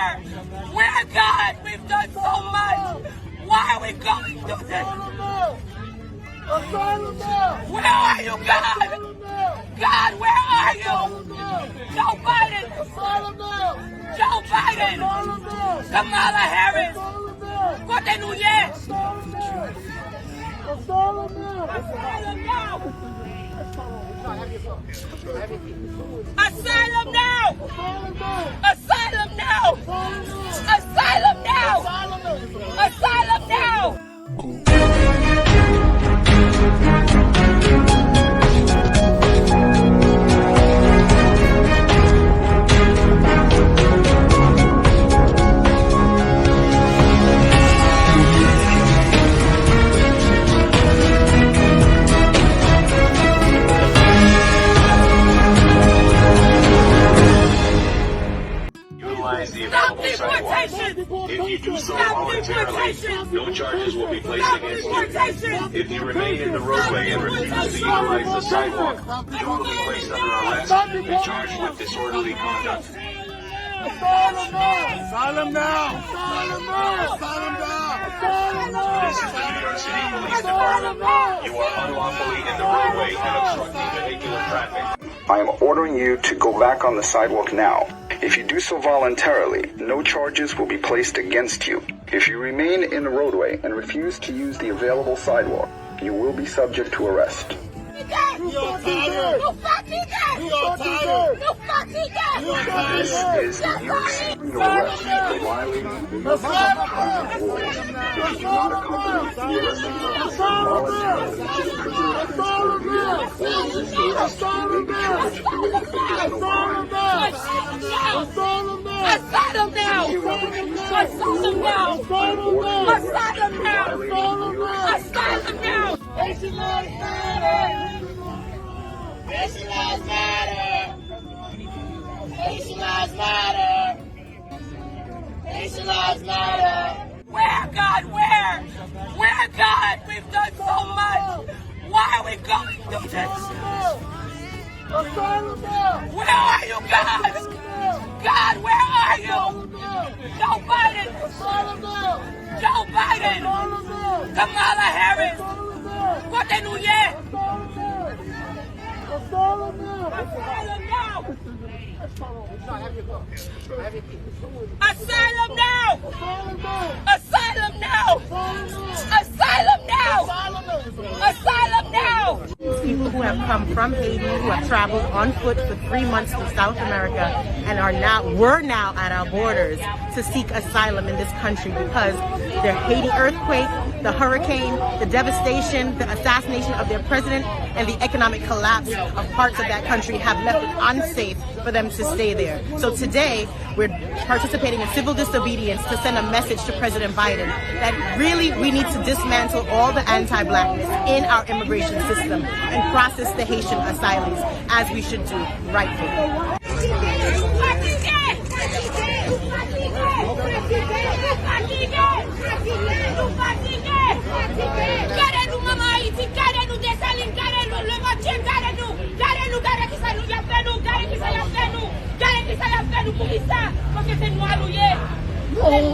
where? Where, God? We've done so much. Why are we going through this? Where are you, God? God, where are you? Joe Biden. Joe Biden. Kamala Harris. Continuye. Asylum now. Asylum now! Asylum now! Asylum now! Asylum now! Stop deportation! If you do so voluntarily, no charges will be placed against you. If you remain in the roadway and refuse to utilize the sidewalk, you will be placed under arrest and charged with disorderly conduct. Asylum now! Asylum now! Asylum now! This is the New York City Police Department. You are unlawfully in the roadway and obstructing vehicular traffic. I am ordering you to go back on the sidewalk now. If you do so voluntarily, no charges will be placed against you. If you remain in the roadway and refuse to use the available sidewalk, you will be subject to arrest. We are tired! We are tired! This is the New York City arrest for violating the rules. If you do not accompany the arresting officer voluntarily to the prison transport vehicle or resist arrest, you may be charged with additional crime. Asylum now! Asylum now! Asylum now! Asylum now! Haitian lives matter! Haitian lives matter! Haitian lives matter! Haitian lives matter! Where, God, where? Where, God? We've done so much. Why are we going through this? Where are you, God? God, where are you? Joe Biden. Joe Biden. Kamala Harris. Continuye. Asylum now. Asylum now! Asylum now! Asylum now! Asylum now! People who have come from Haiti, who have traveled on foot for 3 months to South America and were now at our borders to seek asylum in this country because the Haiti earthquake, the hurricane, the devastation, the assassination of their president, and the economic collapse of parts of that country have left it unsafe for them to stay there. So today, we're participating in civil disobedience to send a message to President Biden that really we need to dismantle all the anti-blackness in our immigration system and process the Haitian asylees as we should do rightfully. Fais-nous